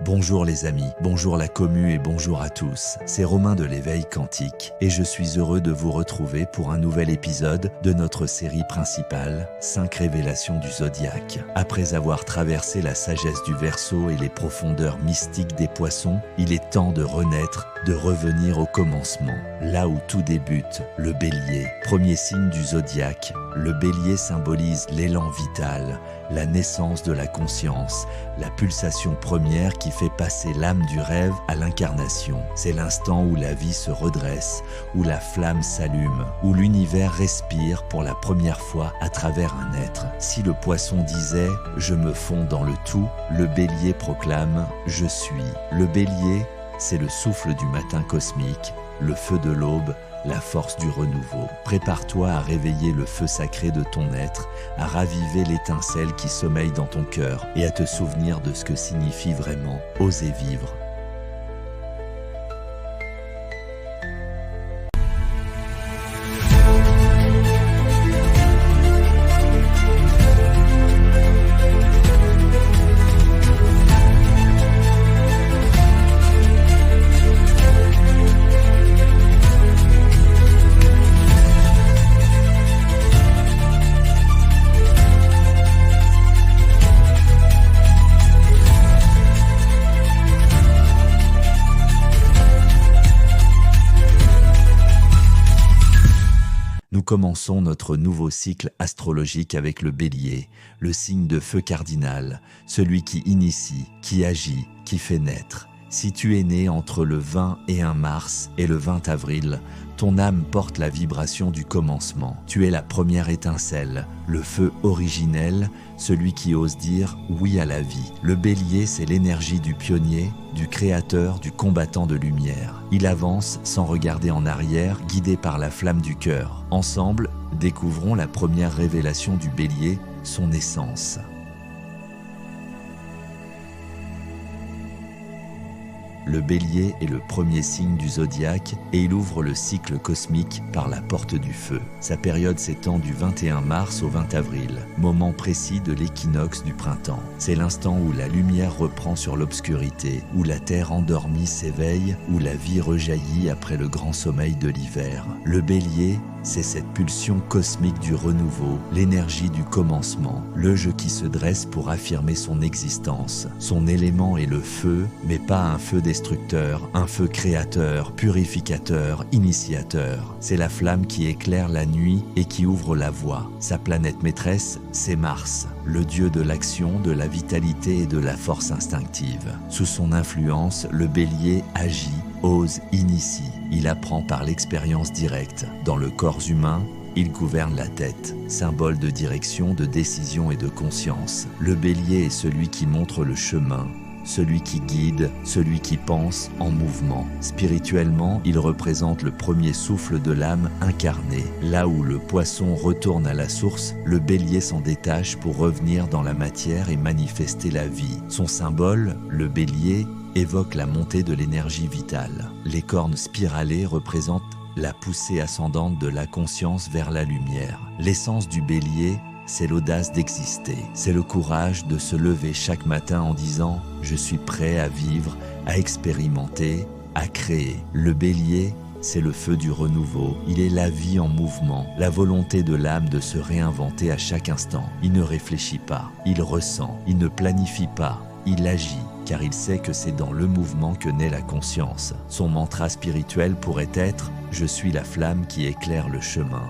Bonjour les amis, bonjour la commu et bonjour à tous. C'est Romain de l'éveil quantique et je suis heureux de vous retrouver pour un nouvel épisode de notre série principale, 5 révélations du zodiaque. Après avoir traversé la sagesse du Verseau et les profondeurs mystiques des Poissons, il est temps de renaître, de revenir au commencement, là où tout débute, le Bélier. Premier signe du zodiaque, le Bélier symbolise l'élan vital, la naissance de la conscience, la pulsation première qui fait passer l'âme du rêve à l'incarnation. C'est l'instant où la vie se redresse, où la flamme s'allume, où l'univers respire pour la première fois à travers un être. Si le Poisson disait « je me fonds dans le tout », le Bélier proclame « je suis ». Le Bélier, c'est le souffle du matin cosmique, le feu de l'aube, la force du renouveau. Prépare-toi à réveiller le feu sacré de ton être, à raviver l'étincelle qui sommeille dans ton cœur et à te souvenir de ce que signifie vraiment oser vivre. Nous commençons notre nouveau cycle astrologique avec le Bélier, le signe de feu cardinal, celui qui initie, qui agit, qui fait naître. Si tu es né entre le 20 et 1 mars et le 20 avril, ton âme porte la vibration du commencement. Tu es la première étincelle, le feu originel, celui qui ose dire oui à la vie. Le Bélier, c'est l'énergie du pionnier, du créateur, du combattant de lumière. Il avance sans regarder en arrière, guidé par la flamme du cœur. Ensemble, découvrons la première révélation du Bélier, son essence. Le Bélier est le premier signe du zodiaque et il ouvre le cycle cosmique par la porte du feu. Sa période s'étend du 21 mars au 20 avril, moment précis de l'équinoxe du printemps. C'est l'instant où la lumière reprend sur l'obscurité, où la terre endormie s'éveille, où la vie rejaillit après le grand sommeil de l'hiver. Le Bélier, c'est cette pulsion cosmique du renouveau, l'énergie du commencement, le jeu qui se dresse pour affirmer son existence. Son élément est le feu, mais pas un feu destructeur, un feu créateur, purificateur, initiateur. C'est la flamme qui éclaire la nuit et qui ouvre la voie. Sa planète maîtresse, c'est Mars, le dieu de l'action, de la vitalité et de la force instinctive. Sous son influence, le Bélier agit, ose, initie. Il apprend par l'expérience directe. Dans le corps humain, il gouverne la tête, symbole de direction, de décision et de conscience. Le Bélier est celui qui montre le chemin, celui qui guide, celui qui pense en mouvement. Spirituellement, il représente le premier souffle de l'âme incarnée. Là où le Poisson retourne à la source, le Bélier s'en détache pour revenir dans la matière et manifester la vie. Son symbole, le Bélier, évoque la montée de l'énergie vitale. Les cornes spiralées représentent la poussée ascendante de la conscience vers la lumière. L'essence du Bélier, c'est l'audace d'exister. C'est le courage de se lever chaque matin en disant « Je suis prêt à vivre, à expérimenter, à créer ». Le Bélier, c'est le feu du renouveau. Il est la vie en mouvement, la volonté de l'âme de se réinventer à chaque instant. Il ne réfléchit pas, il ressent, il ne planifie pas, il agit, car il sait que c'est dans le mouvement que naît la conscience. Son mantra spirituel pourrait être « Je suis la flamme qui éclaire le chemin ».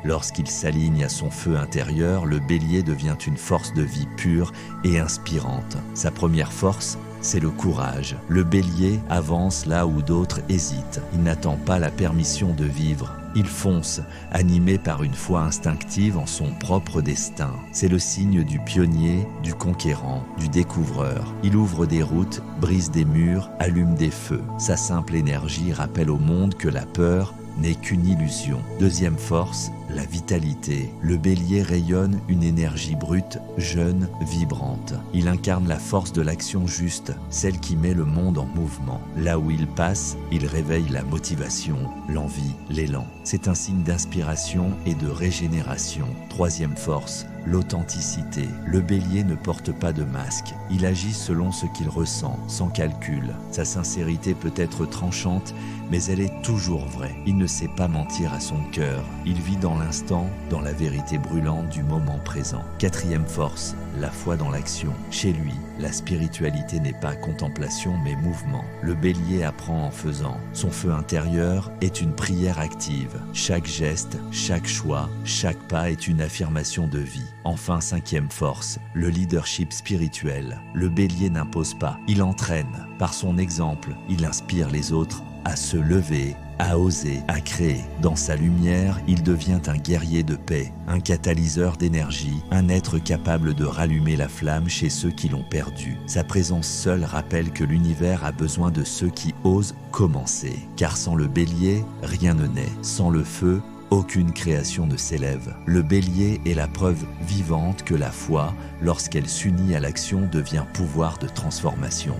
Lorsqu'il s'aligne à son feu intérieur, le Bélier devient une force de vie pure et inspirante. Sa première force, c'est le courage. Le Bélier avance là où d'autres hésitent. Il n'attend pas la permission de vivre. Il fonce, animé par une foi instinctive en son propre destin. C'est le signe du pionnier, du conquérant, du découvreur. Il ouvre des routes, brise des murs, allume des feux. Sa simple énergie rappelle au monde que la peur n'est qu'une illusion. Deuxième force, la vitalité. Le Bélier rayonne une énergie brute, jeune, vibrante. Il incarne la force de l'action juste, celle qui met le monde en mouvement. Là où il passe, il réveille la motivation, l'envie, l'élan. C'est un signe d'inspiration et de régénération. Troisième force, l'authenticité. Le bélier ne porte pas de masque. Il agit selon ce qu'il ressent, sans calcul. Sa sincérité peut être tranchante, mais elle est toujours vraie. Il ne sait pas mentir à son cœur. Il vit dans l'instant, dans la vérité brûlante du moment présent. Quatrième force, la foi dans l'action. Chez lui, la spiritualité n'est pas contemplation mais mouvement. Le bélier apprend en faisant. Son feu intérieur est une prière active. Chaque geste, chaque choix, chaque pas est une affirmation de vie. Enfin, cinquième force, le leadership spirituel. Le bélier n'impose pas, il entraîne. Par son exemple, il inspire les autres à se lever, à oser, à créer. Dans sa lumière, il devient un guerrier de paix, un catalyseur d'énergie, un être capable de rallumer la flamme chez ceux qui l'ont perdu. Sa présence seule rappelle que l'univers a besoin de ceux qui osent commencer. Car sans le bélier, rien ne naît. Sans le feu, aucune création ne s'élève. Le bélier est la preuve vivante que la foi, lorsqu'elle s'unit à l'action, devient pouvoir de transformation.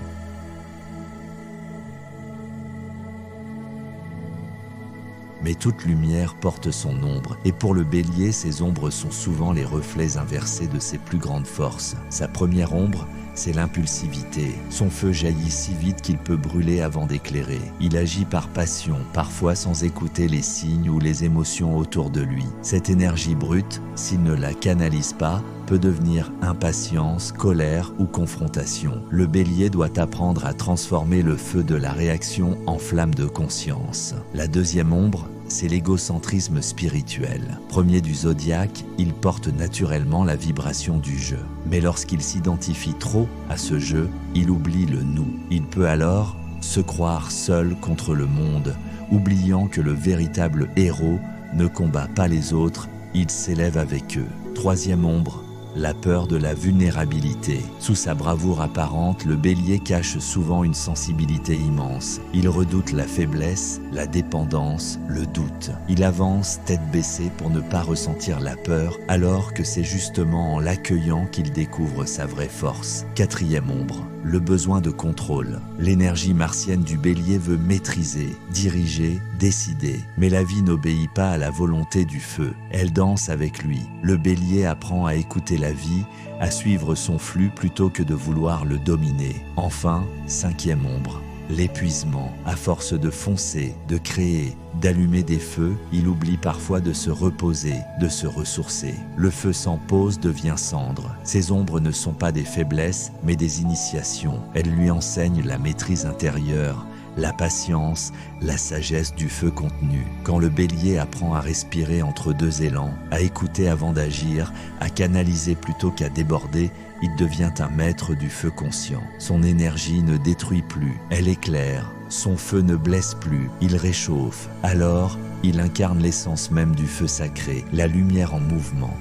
Mais toute lumière porte son ombre, et pour le bélier, ces ombres sont souvent les reflets inversés de ses plus grandes forces. Sa première ombre, c'est l'impulsivité. Son feu jaillit si vite qu'il peut brûler avant d'éclairer. Il agit par passion, parfois sans écouter les signes ou les émotions autour de lui. Cette énergie brute, s'il ne la canalise pas, peut devenir impatience, colère ou confrontation. Le bélier doit apprendre à transformer le feu de la réaction en flamme de conscience. La deuxième ombre, c'est l'égocentrisme spirituel. Premier du zodiaque, il porte naturellement la vibration du jeu. Mais lorsqu'il s'identifie trop à ce jeu, il oublie le nous. Il peut alors se croire seul contre le monde, oubliant que le véritable héros ne combat pas les autres, il s'élève avec eux. Troisième ombre, la peur de la vulnérabilité. Sous sa bravoure apparente, le bélier cache souvent une sensibilité immense. Il redoute la faiblesse, la dépendance, le doute. Il avance tête baissée pour ne pas ressentir la peur, alors que c'est justement en l'accueillant qu'il découvre sa vraie force. Quatrième ombre, le besoin de contrôle. L'énergie martienne du bélier veut maîtriser, diriger, décider. Mais la vie n'obéit pas à la volonté du feu. Elle danse avec lui. Le bélier apprend à écouter la vie, à suivre son flux plutôt que de vouloir le dominer. Enfin, cinquième ombre, l'épuisement. À force de foncer, de créer, d'allumer des feux, il oublie parfois de se reposer, de se ressourcer. Le feu sans pause devient cendre. Ces ombres ne sont pas des faiblesses, mais des initiations. Elles lui enseignent la maîtrise intérieure, la patience, la sagesse du feu contenu. Quand le bélier apprend à respirer entre deux élans, à écouter avant d'agir, à canaliser plutôt qu'à déborder, il devient un maître du feu conscient. Son énergie ne détruit plus, elle éclaire. Son feu ne blesse plus, il réchauffe. Alors, il incarne l'essence même du feu sacré, la lumière en mouvement.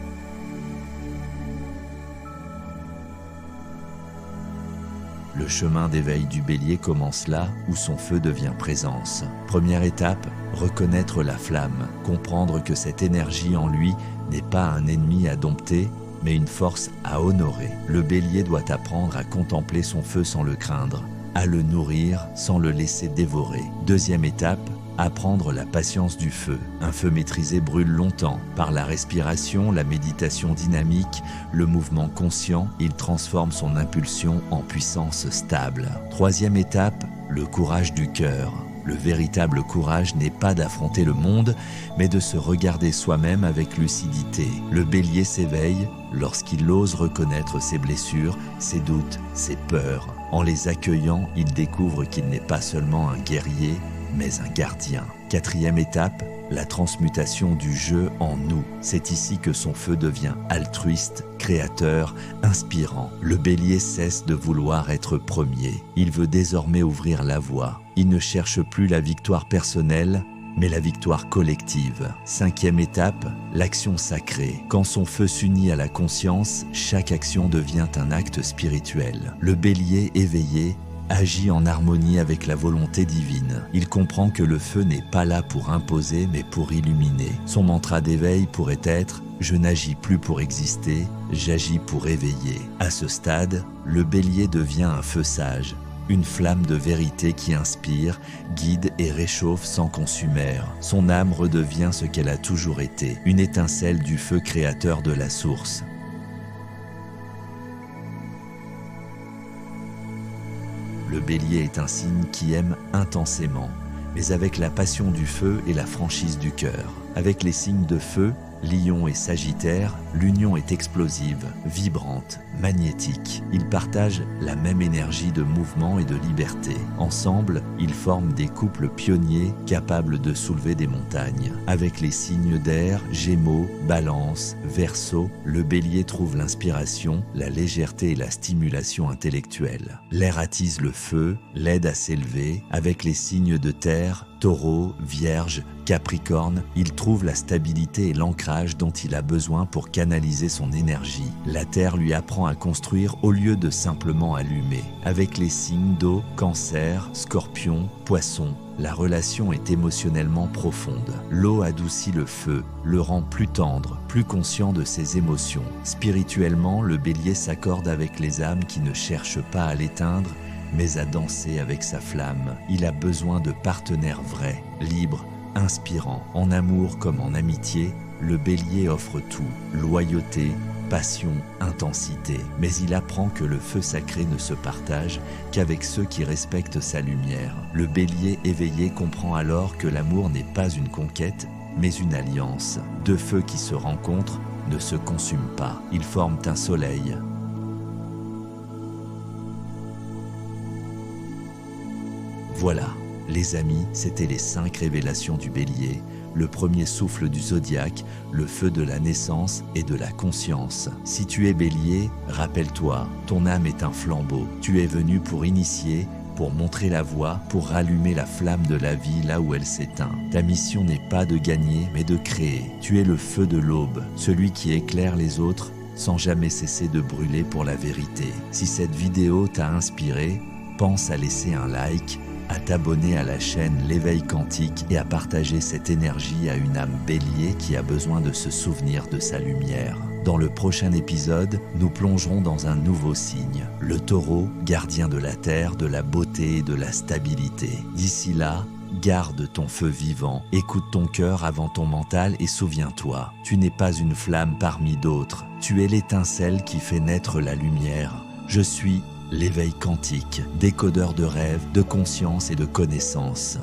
Le chemin d'éveil du bélier commence là où son feu devient présence. Première étape, reconnaître la flamme, comprendre que cette énergie en lui n'est pas un ennemi à dompter, mais une force à honorer. Le bélier doit apprendre à contempler son feu sans le craindre, à le nourrir sans le laisser dévorer. Deuxième étape, apprendre la patience du feu. Un feu maîtrisé brûle longtemps. Par la respiration, la méditation dynamique, le mouvement conscient, il transforme son impulsion en puissance stable. Troisième étape, le courage du cœur. Le véritable courage n'est pas d'affronter le monde, mais de se regarder soi-même avec lucidité. Le bélier s'éveille lorsqu'il ose reconnaître ses blessures, ses doutes, ses peurs. En les accueillant, il découvre qu'il n'est pas seulement un guerrier, mais un gardien. Quatrième étape, la transmutation du jeu en nous. C'est ici que son feu devient altruiste, créateur, inspirant. Le bélier cesse de vouloir être premier. Il veut désormais ouvrir la voie. Il ne cherche plus la victoire personnelle, mais la victoire collective. Cinquième étape, l'action sacrée. Quand son feu s'unit à la conscience, chaque action devient un acte spirituel. Le bélier éveillé agit en harmonie avec la volonté divine. Il comprend que le feu n'est pas là pour imposer, mais pour illuminer. Son mantra d'éveil pourrait être « Je n'agis plus pour exister, j'agis pour éveiller ». À ce stade, le bélier devient un feu sage, une flamme de vérité qui inspire, guide et réchauffe sans consumère. Son âme redevient ce qu'elle a toujours été, une étincelle du feu créateur de la source. Le bélier est un signe qui aime intensément, mais avec la passion du feu et la franchise du cœur. Avec les signes de feu, Lion et Sagittaire, l'union est explosive, vibrante, magnétique. Ils partagent la même énergie de mouvement et de liberté. Ensemble, ils forment des couples pionniers capables de soulever des montagnes. Avec les signes d'air, Gémeaux, Balance, Verseau, le bélier trouve l'inspiration, la légèreté et la stimulation intellectuelle. L'air attise le feu, l'aide à s'élever. Avec les signes de terre, Taureau, Vierge, Capricorne, il trouve la stabilité et l'ancrage dont il a besoin pour canaliser son énergie. La Terre lui apprend à construire au lieu de simplement allumer. Avec les signes d'eau, Cancer, Scorpion, Poisson, la relation est émotionnellement profonde. L'eau adoucit le feu, le rend plus tendre, plus conscient de ses émotions. Spirituellement, le bélier s'accorde avec les âmes qui ne cherchent pas à l'éteindre, mais à danser avec sa flamme. Il a besoin de partenaires vrais, libres, inspirants. En amour comme en amitié, le bélier offre tout, loyauté, passion, intensité. Mais il apprend que le feu sacré ne se partage qu'avec ceux qui respectent sa lumière. Le bélier éveillé comprend alors que l'amour n'est pas une conquête, mais une alliance. Deux feux qui se rencontrent ne se consument pas, ils forment un soleil. Voilà, les amis, c'était les 5 révélations du bélier, le premier souffle du zodiaque, le feu de la naissance et de la conscience. Si tu es bélier, rappelle-toi, ton âme est un flambeau. Tu es venu pour initier, pour montrer la voie, pour rallumer la flamme de la vie là où elle s'éteint. Ta mission n'est pas de gagner, mais de créer. Tu es le feu de l'aube, celui qui éclaire les autres sans jamais cesser de brûler pour la vérité. Si cette vidéo t'a inspiré, pense à laisser un like, à t'abonner à la chaîne L'Éveil Quantique et à partager cette énergie à une âme bélier qui a besoin de se souvenir de sa lumière. Dans le prochain épisode, nous plongerons dans un nouveau signe, le taureau, gardien de la terre, de la beauté et de la stabilité. D'ici là, garde ton feu vivant, écoute ton cœur avant ton mental et souviens-toi, tu n'es pas une flamme parmi d'autres, tu es l'étincelle qui fait naître la lumière. Je suis L'Éveil Quantique, décodeur de rêves, de conscience et de connaissances.